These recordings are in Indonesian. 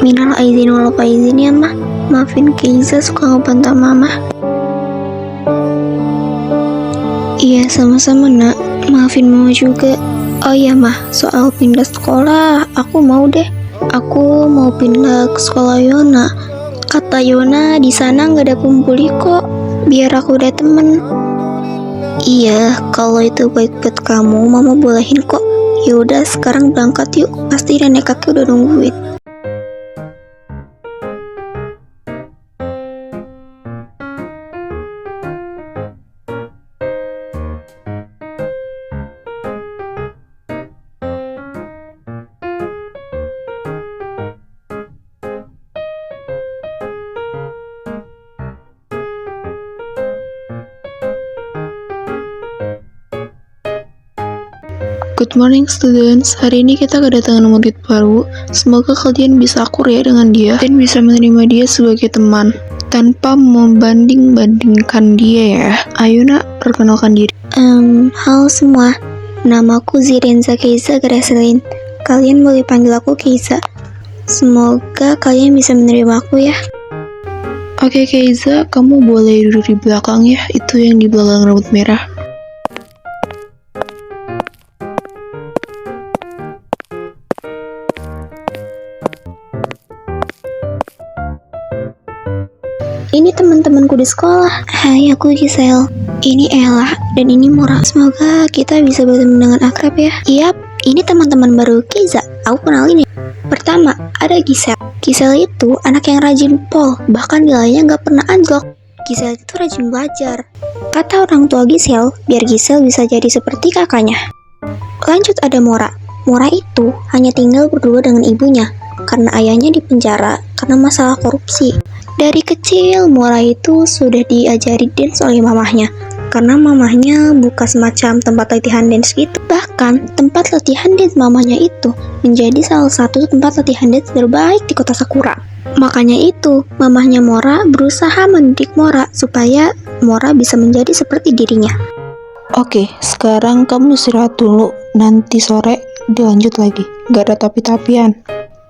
Minal aizin wal faizin ya mah. Maafin Keiza suka ngebantah mama. Iya sama-sama nak. Maafin mama juga. Oh iya mah, soal pindah sekolah aku mau deh. Aku mau pindah ke sekolah Yona. Kata Yona di sana nggak ada pembuli kok. Biar aku ada temen. Iya, kalau itu baik buat kamu, mama bolehin kok. Yaudah, sekarang berangkat yuk. Pasti nenek kakek udah nungguin. Good morning students, hari ini kita kedatangan murid baru. Semoga kalian bisa akur ya dengan dia dan bisa menerima dia sebagai teman tanpa membanding-bandingkan dia ya. Ayo nak, perkenalkan diri. Halo semua, namaku Zirenza Keiza Gracelin. Kalian boleh panggil aku Keiza. Semoga kalian bisa menerima aku ya. Oke Keiza, kamu boleh duduk di belakang ya, itu yang di belakang rambut merah. Ini teman-temanku di sekolah. Hai, aku Gisel. Ini Ella dan ini Mura. Semoga kita bisa bertemu dengan akrab ya. Yap, ini teman-teman baru Keiza. Aku kenalin ya. Pertama, ada Gisel. Gisel itu anak yang rajin pol, bahkan nilainya nggak pernah anjlok. Gisel itu rajin belajar. Kata orang tua Gisel, biar Gisel bisa jadi seperti kakaknya. Lanjut ada Mora. Mora itu hanya tinggal berdua dengan ibunya karena ayahnya dipenjara karena masalah korupsi. Dari kecil, Mora itu sudah diajari dance oleh mamahnya, karena mamahnya buka semacam tempat latihan dance gitu. Bahkan, tempat latihan dance mamahnya itu menjadi salah satu tempat latihan dance terbaik di kota Sakura. Makanya itu, mamahnya Mora berusaha mendidik Mora supaya Mora bisa menjadi seperti dirinya. Oke, sekarang kamu istirahat dulu, nanti sore dilanjut lagi, gak ada tapi-tapian.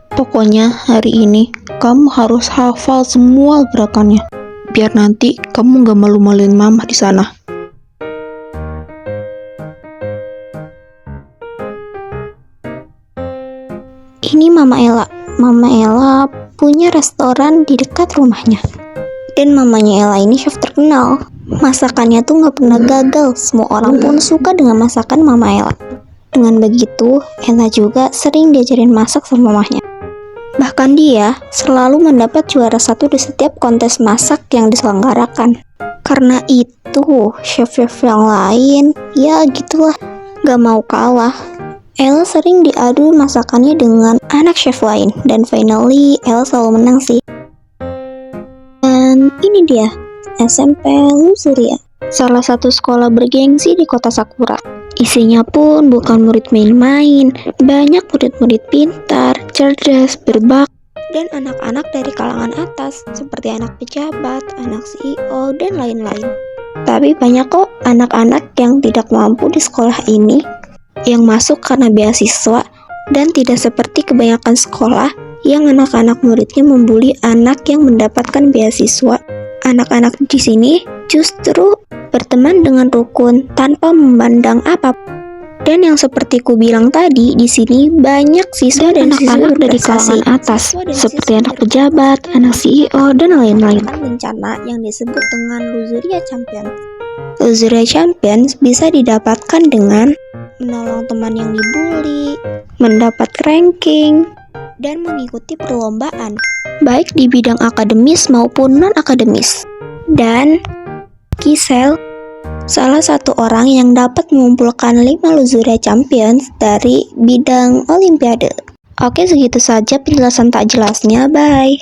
Pokoknya hari ini kamu harus hafal semua gerakannya, biar nanti kamu gak malu-maluin mama di sana. Ini Mama Ella. Mama Ella punya restoran di dekat rumahnya. Dan mamanya Ella ini chef terkenal. Masakannya tuh gak pernah gagal. Semua orang pun suka dengan masakan Mama Ella. Dengan begitu, Ella juga sering diajarin masak sama mamahnya. Bahkan dia selalu mendapat juara 1 di setiap kontes masak yang diselenggarakan. Karena itu, chef-chef yang lain, ya gitulah, gak mau kalah. Ella sering diadu masakannya dengan anak chef lain, dan finally Ella selalu menang sih. Dan ini dia, SMP Luzuria, salah satu sekolah bergengsi di kota Sakura. Isinya pun bukan murid main-main, banyak murid-murid pintar, cerdas, berbakat, dan anak-anak dari kalangan atas, seperti anak pejabat, anak CEO, dan lain-lain. Tapi banyak kok anak-anak yang tidak mampu di sekolah ini, yang masuk karena beasiswa, dan tidak seperti kebanyakan sekolah yang anak-anak muridnya membuli anak yang mendapatkan beasiswa. Anak-anak di sini justru berteman dengan rukun tanpa memandang apapun. Dan yang seperti ku bilang tadi, di sini banyak siswa dan anak-anak dari kalangan atas, seperti anak pejabat, anak CEO, dan lain-lain. Rencana yang disebut dengan Luzuria Champions. Luzuria Champions bisa didapatkan dengan menolong teman yang dibully, mendapat ranking, dan mengikuti perlombaan, baik di bidang akademis maupun non-akademis. Dan Gisel, salah satu orang yang dapat mengumpulkan 5 Luzuria Champions dari bidang Olimpiade. Oke, segitu saja penjelasan tak jelasnya, bye.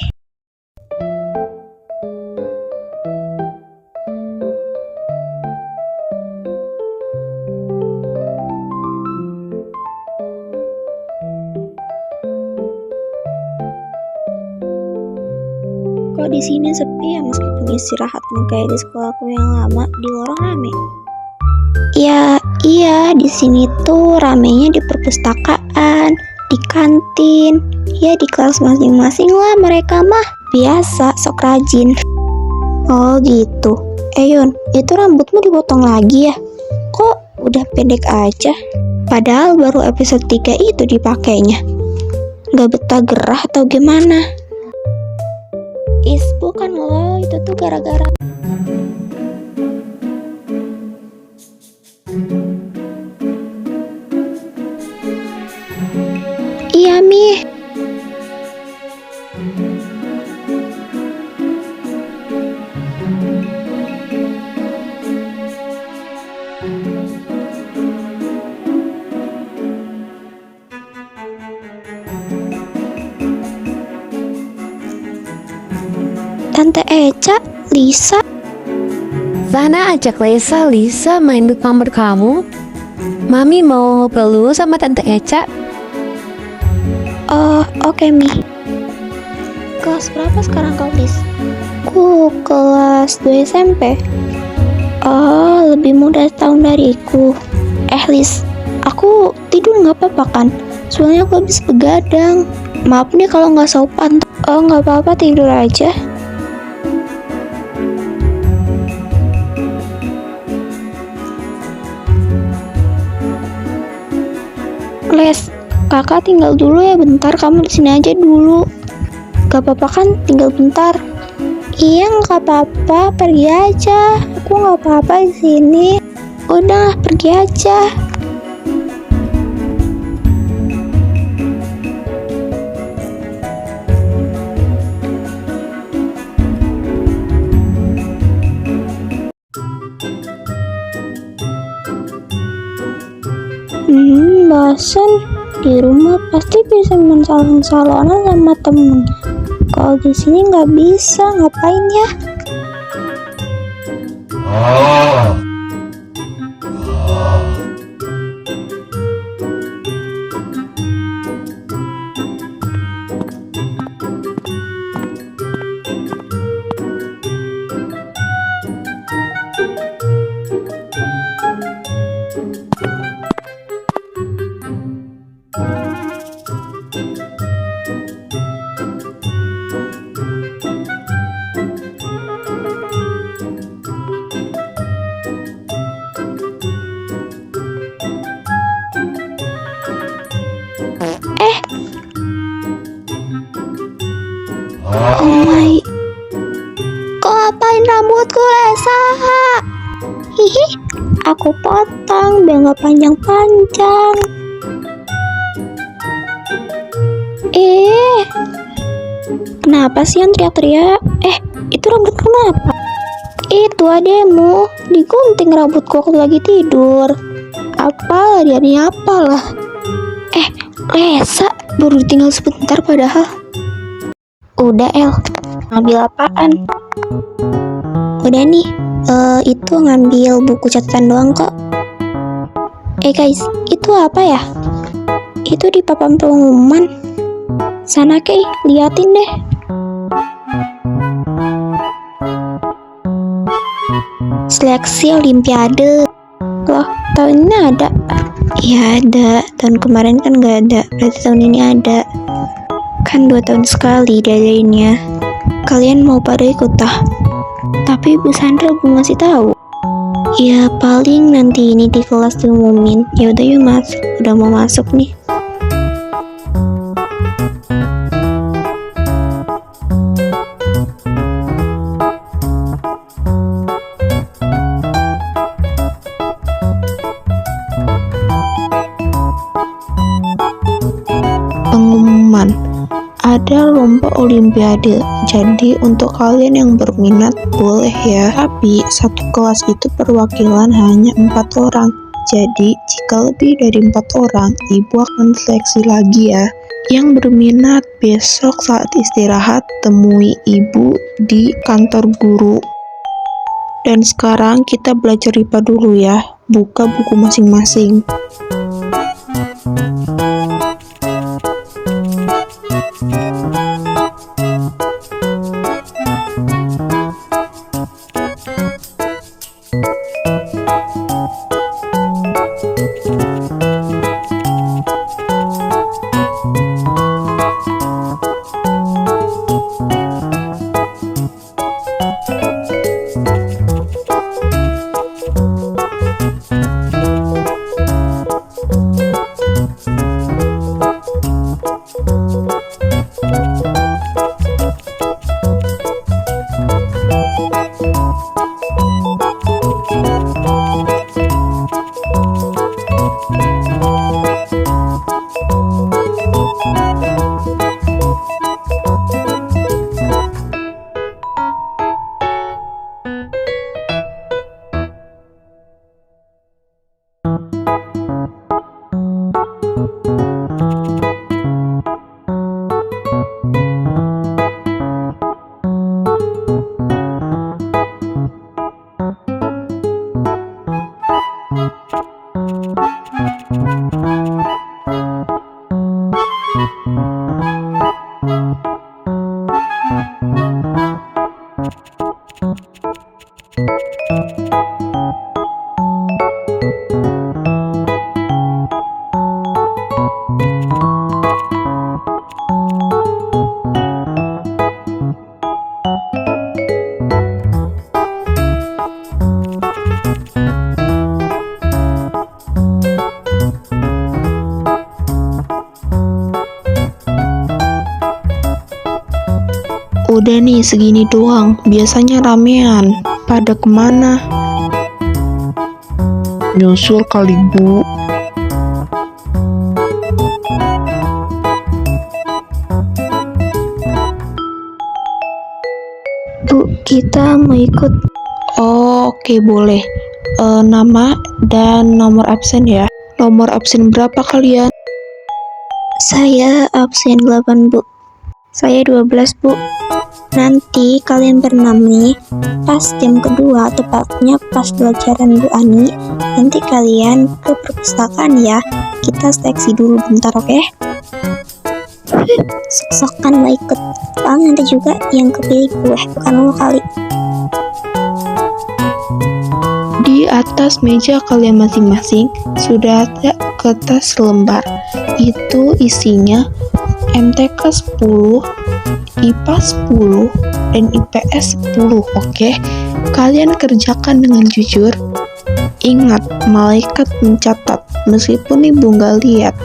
Kok di sini sepi ya meskipun istirahatnya kayak di sekolahku yang lama di lorong rame. Ya, iya, di sini tuh ramenya di perpustakaan, di kantin, ya di kelas masing-masing lah mereka mah. Biasa, sok rajin. Oh gitu. Yun, itu rambutmu dipotong lagi ya? Kok udah pendek aja? Padahal baru episode 3 itu dipakainya. Gak betah gerah atau gimana? Bukan lo, itu tuh gara-gara iya, Mi. Tante Eca, Lisa. Sana ajak Lisa main di kamar kamu. Mami mau ngobrol dulu sama Tante Eca. Oh, oke, Mi. Kelas berapa sekarang kau, Lis? Ku kelas 2 SMP. Oh, lebih muda setahun dariku. Lis, aku tidur nggak apa-apa kan? Soalnya aku habis begadang. Maaf nih kalau nggak sopan. Oh, nggak apa-apa, tidur aja. Les, kakak tinggal dulu ya bentar, kamu di sini aja dulu. Gak apa-apa kan, tinggal bentar. Iya, nggak apa-apa, pergi aja. Aku nggak apa-apa di sini. Udah, pergi aja. Bosan. Di rumah pasti bisa main salon-salonan sama temen. Kalau di sini nggak bisa, ngapain ya? Oh my, kok ngapain rambutku, Lesa? Hihi, aku potong biar nggak panjang-panjang. Kenapa sih yang teriak-teriak? Itu rambut kenapa? Itu ademu, digunting rambutku waktu lagi tidur. Apalah dia nih, apalah. Lesa, baru tinggal sebentar padahal. Udah, El, ngambil apaan? Udah nih, itu ngambil buku catatan doang kok. Guys, itu apa ya? Itu di papan pengumuman. Sana Kay, liatin deh. Seleksi Olimpiade. Loh, tahun ini ada? Iya ada, tahun kemarin kan gak ada, berarti tahun ini ada. Kan 2 tahun sekali diadainnya. Kalian mau pada ikut tah? Tapi Bu Sandra belum ngasih tahu. Ya paling nanti ini di kelas diumumin. Ya udah yuk masuk, udah mau masuk nih. Pengumuman. Ada lomba olimpiade, jadi untuk kalian yang berminat boleh ya. Tapi satu kelas itu perwakilan hanya 4 orang. Jadi jika lebih dari 4 orang, ibu akan seleksi lagi ya. Yang berminat besok saat istirahat temui ibu di kantor guru. Dan sekarang kita belajar IPA dulu ya. Buka buku masing-masing. Udah nih segini doang, biasanya ramean. Pada kemana? Nyusul kali Bu. Bu, kita mau ikut. Oh, oke boleh. Nama dan nomor absen ya. Nomor absen berapa kalian? Saya absen 8, Bu. Saya 12, Bu. Nanti kalian berenam nih, pas jam kedua, tepatnya pas pelajaran Bu Ani, nanti kalian ke perpustakaan ya. Kita seleksi dulu bentar, oke? Sok-sokan mau ikut. Soalnya nanti juga yang kepilih gue, bukan lo kali. Di atas meja kalian masing-masing sudah ada kertas lembar. Itu isinya MTK 10, IPA 10, dan IPS 10, oke? Kalian kerjakan dengan jujur. Ingat, malaikat mencatat, meskipun ibu nggak lihat.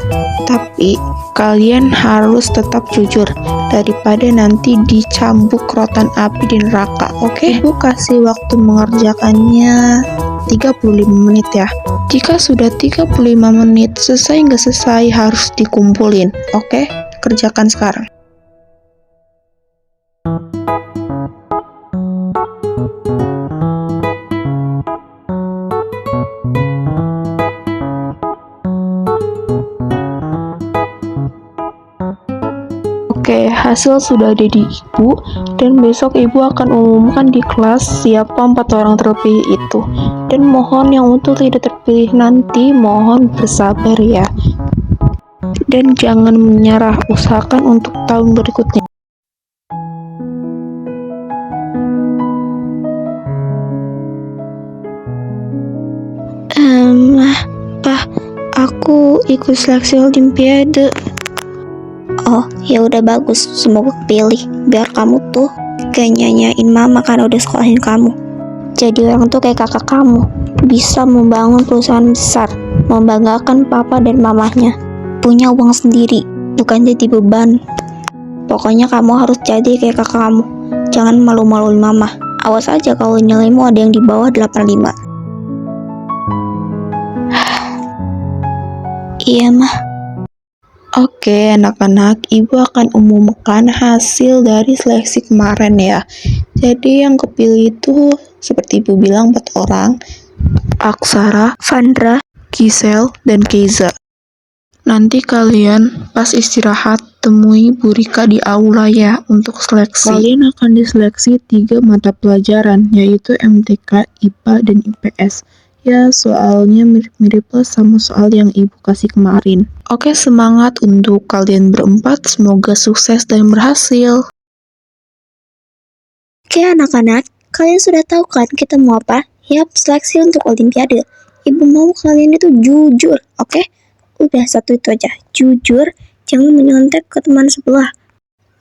Tapi, kalian harus tetap jujur, daripada nanti dicambuk rotan api di neraka, oke? Ibu kasih waktu mengerjakannya 35 menit ya. Jika sudah 35 menit, selesai nggak selesai harus dikumpulin, oke? Kerjakan sekarang. Oke, hasil sudah ada di ibu, dan besok ibu akan umumkan di kelas siapa 4 orang terpilih itu. Dan mohon yang untuk tidak terpilih nanti, mohon bersabar ya. Dan jangan menyerah, usahakan untuk tahun berikutnya. Pak, aku ikut seleksi olimpiade. Oh, ya udah bagus. Semoga kepilih. Biar kamu tuh gak nyanyain mama karena udah sekolahin kamu. Jadi orang tuh kayak kakak kamu, bisa membangun perusahaan besar, membanggakan papa dan mamanya. Punya uang sendiri, bukan jadi beban. Pokoknya kamu harus jadi kayak kakak kamu. Jangan malu-maluin mama. Awas aja kalau nilaimu ada yang di bawah 85. Iya, Mah. Oke, anak-anak, ibu akan umumkan hasil dari seleksi kemarin ya. Jadi yang kepilih itu seperti ibu bilang 4 orang, Aksara, Vandra, Gisel, dan Keiza. Nanti kalian pas istirahat temui Bu Rika di aula ya untuk seleksi. Kalian akan diseleksi 3 mata pelajaran, yaitu MTK, IPA, dan IPS. Ya, soalnya mirip-mirip lah sama soal yang ibu kasih kemarin. Oke, semangat untuk kalian berempat. Semoga sukses dan berhasil. Oke anak-anak, kalian sudah tahu kan kita mau apa? Yap, seleksi untuk olimpiade. Ibu mau kalian itu jujur, oke? Udah satu itu aja, jujur, jangan menyontek ke teman sebelah.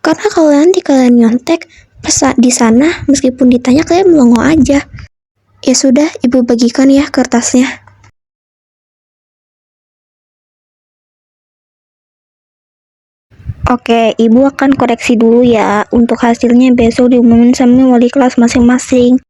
Karena kalau nanti kalian nyontek, pas di sana meskipun ditanya kalian melongo aja. Ya sudah, ibu bagikan ya kertasnya. Oke, ibu akan koreksi dulu ya. Untuk hasilnya besok diumumin sama wali kelas masing-masing.